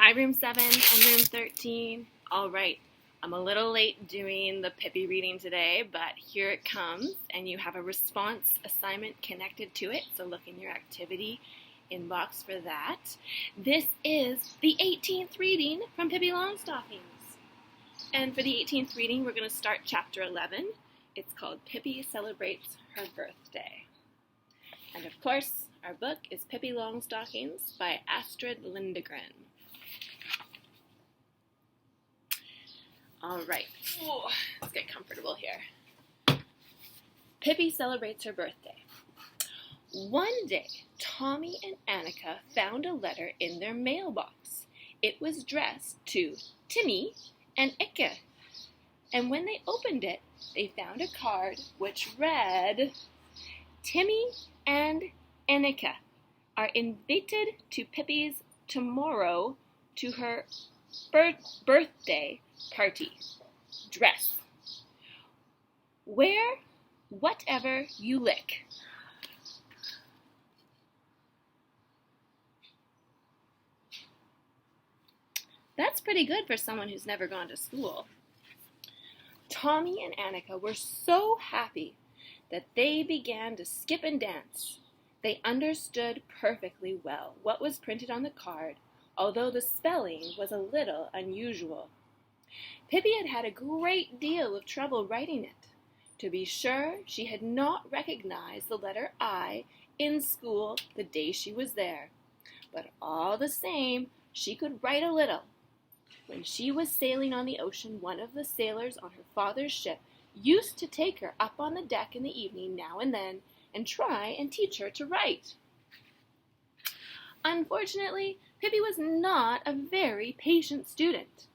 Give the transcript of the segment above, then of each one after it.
Hi, Room 7 and Room 13. All right, I'm a little late doing the Pippi reading today, but here it comes, and you have a response assignment connected to it, so look in your activity inbox for that. This is the 18th reading from Pippi Longstockings. And for the 18th reading, we're going to start Chapter 11. It's called Pippi Celebrates Her Birthday. And of course, our book is Pippi Longstockings by Astrid Lindgren. All right, let's get comfortable here. Pippi celebrates her birthday. One day, Tommy and Annika found a letter in their mailbox. It was addressed to Timmy and Ikke. And when they opened it, they found a card which read, Timmy and Annika are invited to Pippi's tomorrow to her birthday party. Dress. Wear whatever you lick. That's pretty good for someone who's never gone to school. Tommy and Annika were so happy that they began to skip and dance. They understood perfectly well what was printed on the card, although the spelling was a little unusual. Pippi had had a great deal of trouble writing it. To be sure, she had not recognized the letter I in school the day she was there. But all the same, she could write a little. When she was sailing on the ocean, one of the sailors on her father's ship used to take her up on the deck in the evening now and then and try and teach her to write. Unfortunately, Pippi was not a very patient student.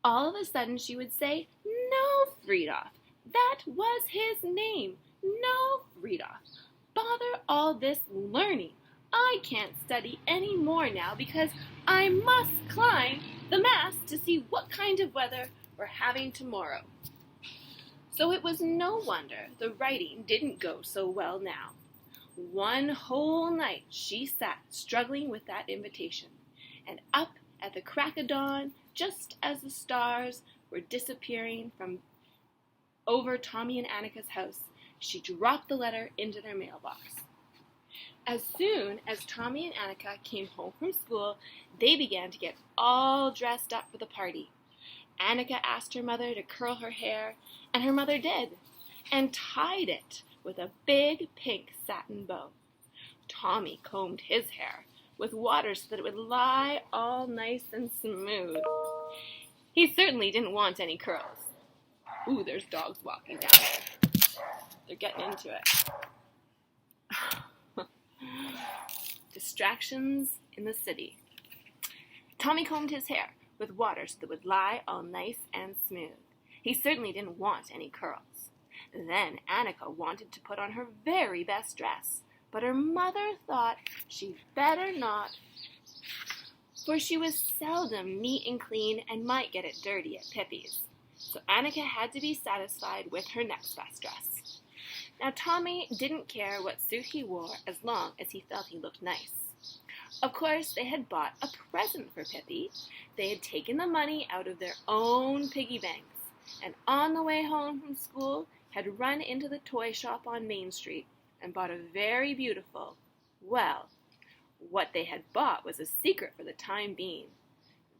All of a sudden she would say, "No, Friedhof, that was his name. No, Friedhof, bother all this learning. I can't study any more now because I must climb the mast to see what kind of weather we're having tomorrow." So it was no wonder the writing didn't go so well now. One whole night she sat struggling with that invitation, and up at the crack of dawn, just as the stars were disappearing from over Tommy and Annika's house, she dropped the letter into their mailbox. As soon as Tommy and Annika came home from school, they began to get all dressed up for the party. Annika asked her mother to curl her hair, and her mother did, and tied it with a big pink satin bow. Tommy combed his hair with water so that it would lie all nice and smooth. He certainly didn't want any curls. Ooh, there's dogs walking down there. They're getting into it. Distractions in the city. Tommy combed his hair with water so that it would lie all nice and smooth. He certainly didn't want any curls. Then Annika wanted to put on her very best dress, but her mother thought she'd better not, for she was seldom neat and clean and might get it dirty at Pippi's. So Annika had to be satisfied with her next best dress. Now Tommy didn't care what suit he wore as long as he felt he looked nice. Of course, they had bought a present for Pippi. They had taken the money out of their own piggy banks, and on the way home from school had run into the toy shop on Main Street and bought a very beautiful, well, what they had bought was a secret for the time being.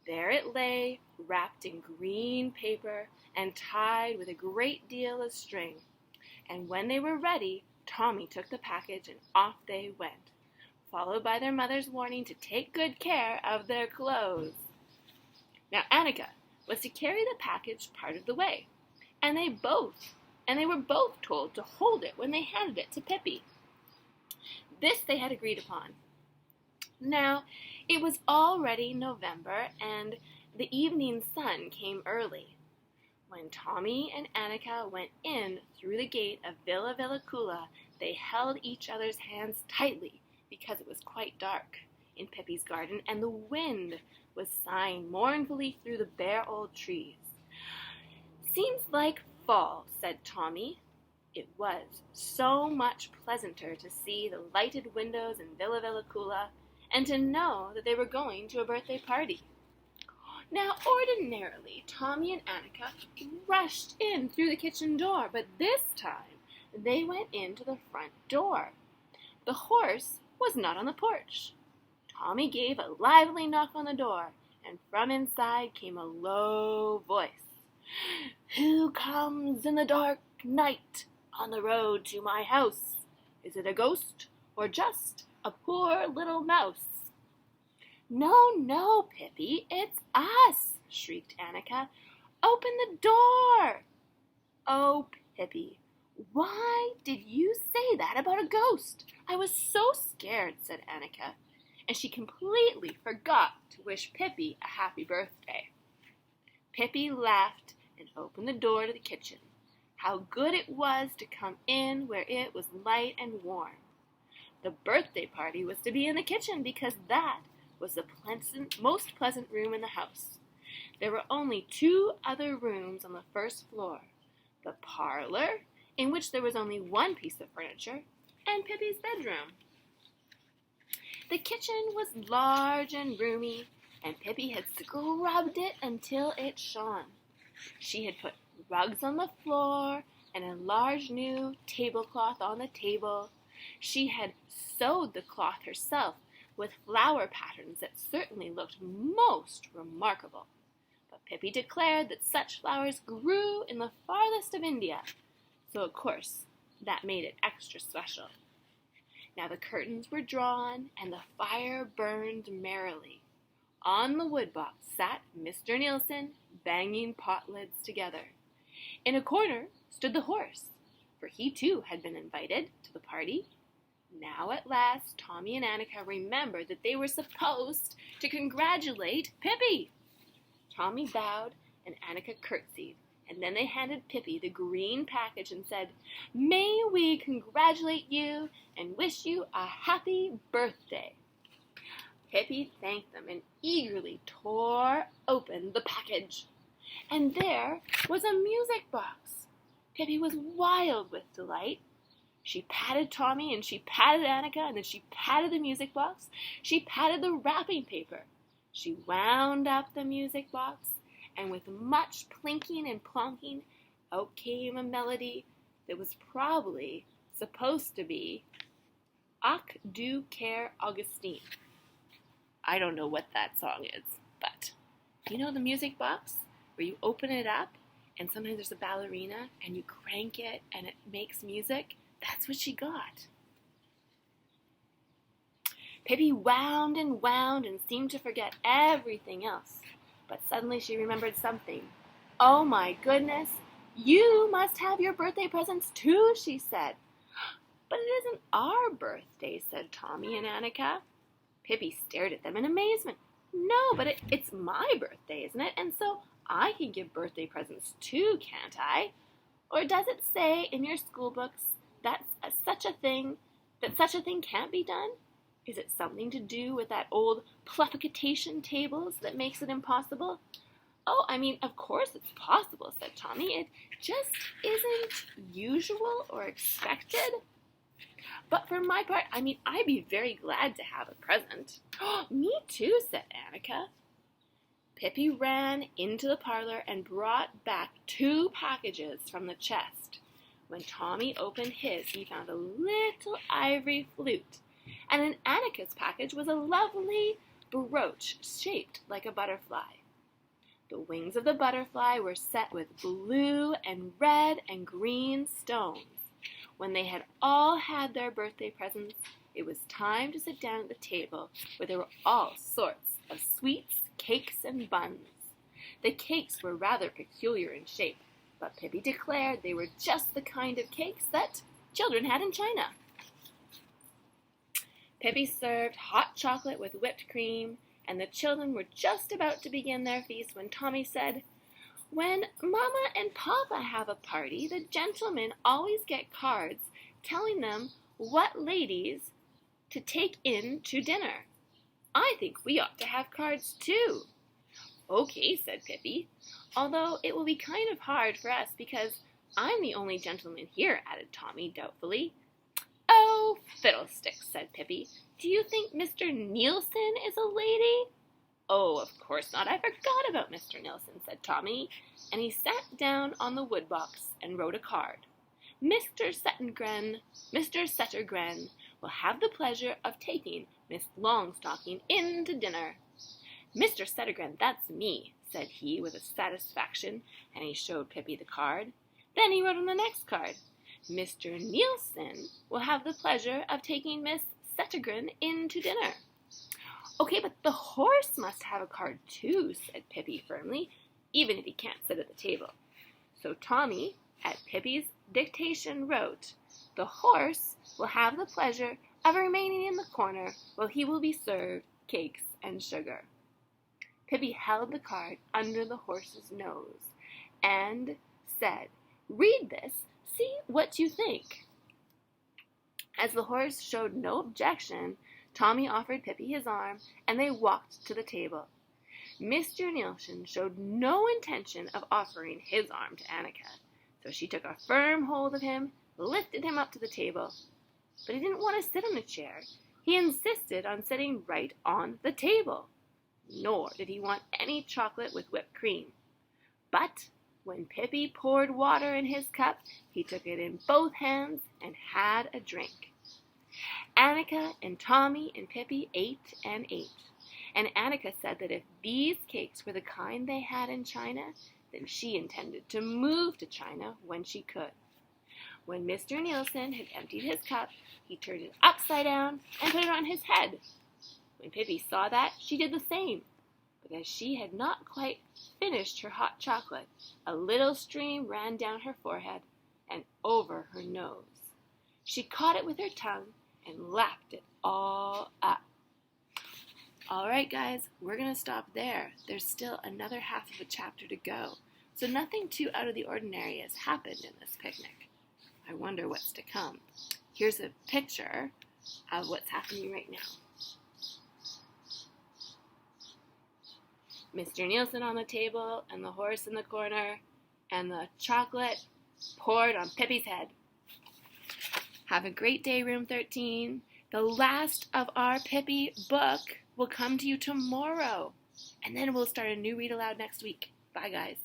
There it lay, wrapped in green paper and tied with a great deal of string. And when they were ready, Tommy took the package and off they went, followed by their mother's warning to take good care of their clothes. Now Annika was to carry the package part of the way, and they were both told to hold it when they handed it to Pippi. This they had agreed upon. Now, it was already November, and the evening sun came early. When Tommy and Annika went in through the gate of Villa Villacula, they held each other's hands tightly because it was quite dark in Pippi's garden, and the wind was sighing mournfully through the bare old trees. "Seems like fall," said Tommy. It was so much pleasanter to see the lighted windows in Villa Villacula and to know that they were going to a birthday party. Now, ordinarily, Tommy and Annika rushed in through the kitchen door, but this time they went into the front door. The horse was not on the porch. Tommy gave a lively knock on the door, and from inside came a low voice. "Who comes in the dark night on the road to my house? Is it a ghost or just a poor little mouse?" "No, no, Pippi, it's us," shrieked Annika. "Open the door!" "Oh, Pippi, why did you say that about a ghost? I was so scared," said Annika, and she completely forgot to wish Pippi a happy birthday. Pippi laughed and opened the door to the kitchen. How good it was to come in where it was light and warm. The birthday party was to be in the kitchen because that was the most pleasant room in the house. There were only 2 other rooms on the first floor. The parlor, in which there was only one piece of furniture, and Pippi's bedroom. The kitchen was large and roomy, and Pippi had scrubbed it until it shone. She had put rugs on the floor and a large new tablecloth on the table. She had sewed the cloth herself with flower patterns that certainly looked most remarkable. But Pippi declared that such flowers grew in the farthest of India, so of course that made it extra special. Now the curtains were drawn and the fire burned merrily. On the woodbox sat Mr. Nielsen, banging pot lids together. In a corner stood the horse, for he too had been invited to the party. Now at last Tommy and Annika remembered that they were supposed to congratulate Pippi. Tommy bowed and Annika curtsied, and then they handed Pippi the green package and said, "May we congratulate you and wish you a happy birthday." Pippi thanked them and eagerly tore open the package. And there was a music box. Pippi was wild with delight. She patted Tommy and she patted Annika and then she patted the music box. She patted the wrapping paper. She wound up the music box, and with much plinking and plonking, out came a melody that was probably supposed to be Ach du Care Augustine. I don't know what that song is, but you know the music box where you open it up and sometimes there's a ballerina and you crank it and it makes music? That's what she got. Pippi wound and seemed to forget everything else. But suddenly she remembered something. "Oh my goodness, you must have your birthday presents too," she said. "But it isn't our birthday," said Tommy and Annika. Pippi stared at them in amazement. "No, but it's my birthday, isn't it? And so I can give birthday presents too, can't I? Or does it say in your school books that such a thing can't be done? Is it something to do with that old puffication tables that makes it impossible?" "Oh, I mean, of course it's possible," said Tommy. "It just isn't usual or expected. But for my part, I'd be very glad to have a present." "Me too," said Annika. Pippi ran into the parlor and brought back 2 packages from the chest. When Tommy opened his, he found a little ivory flute, and in Annika's package was a lovely brooch shaped like a butterfly. The wings of the butterfly were set with blue and red and green stones. When they had all had their birthday presents, it was time to sit down at the table where there were all sorts of sweets, cakes, and buns. The cakes were rather peculiar in shape, but Pippi declared they were just the kind of cakes that children had in China. Pippi served hot chocolate with whipped cream, and the children were just about to begin their feast when Tommy said, "When Mama and Papa have a party, the gentlemen always get cards telling them what ladies to take in to dinner. I think we ought to have cards too." "Okay," said Pippi, "although it will be kind of hard for us because I'm the only gentleman here," added Tommy doubtfully. "Oh, Oh, fiddlesticks, said Pippi. Do you think Mr. Nielsen is a lady? Oh, of course not. I forgot about Mr. Nielsen, said Tommy, and he sat down on the woodbox and wrote a card. Mr. Settergren will have the pleasure of taking Miss Longstocking in to dinner. Mr. Settergren, that's me, said he with a satisfaction, and he showed Pippi the card. Then he wrote on the next card, Mr. Nielsen will have the pleasure of taking Miss Settergren in to dinner. Okay, but the horse must have a card too, said Pippi firmly, even if he can't sit at the table. So Tommy, at Pippi's dictation, wrote, The horse will have the pleasure of remaining in the corner while he will be served cakes and sugar. Pippi held the card under the horse's nose and said, Read this, see what you think. As the horse showed no objection, Tommy offered Pippi his arm, and they walked to the table. Mr. Nielsen showed no intention of offering his arm to Annika, so she took a firm hold of him, lifted him up to the table. But he didn't want to sit on a chair. He insisted on sitting right on the table. Nor did he want any chocolate with whipped cream. But when Pippi poured water in his cup, he took it in both hands and had a drink. Annika and Tommy and Pippi ate and ate, and Annika said that if these cakes were the kind they had in China, then she intended to move to China when she could. When Mr. Nielsen had emptied his cup, he turned it upside down and put it on his head. When Pippi saw that, she did the same. But as she had not quite finished her hot chocolate, a little stream ran down her forehead and over her nose. She caught it with her tongue and lapped it all up. All right, guys, we're going to stop there. There's still another half of a chapter to go. So nothing too out of the ordinary has happened in this picnic. I wonder what's to come. Here's a picture of what's happening right now. Mr. Nielsen on the table, and the horse in the corner, and the chocolate poured on Pippi's head. Have a great day, Room 13. The last of our Pippi book will come to you tomorrow, and then we'll start a new read aloud next week. Bye, guys.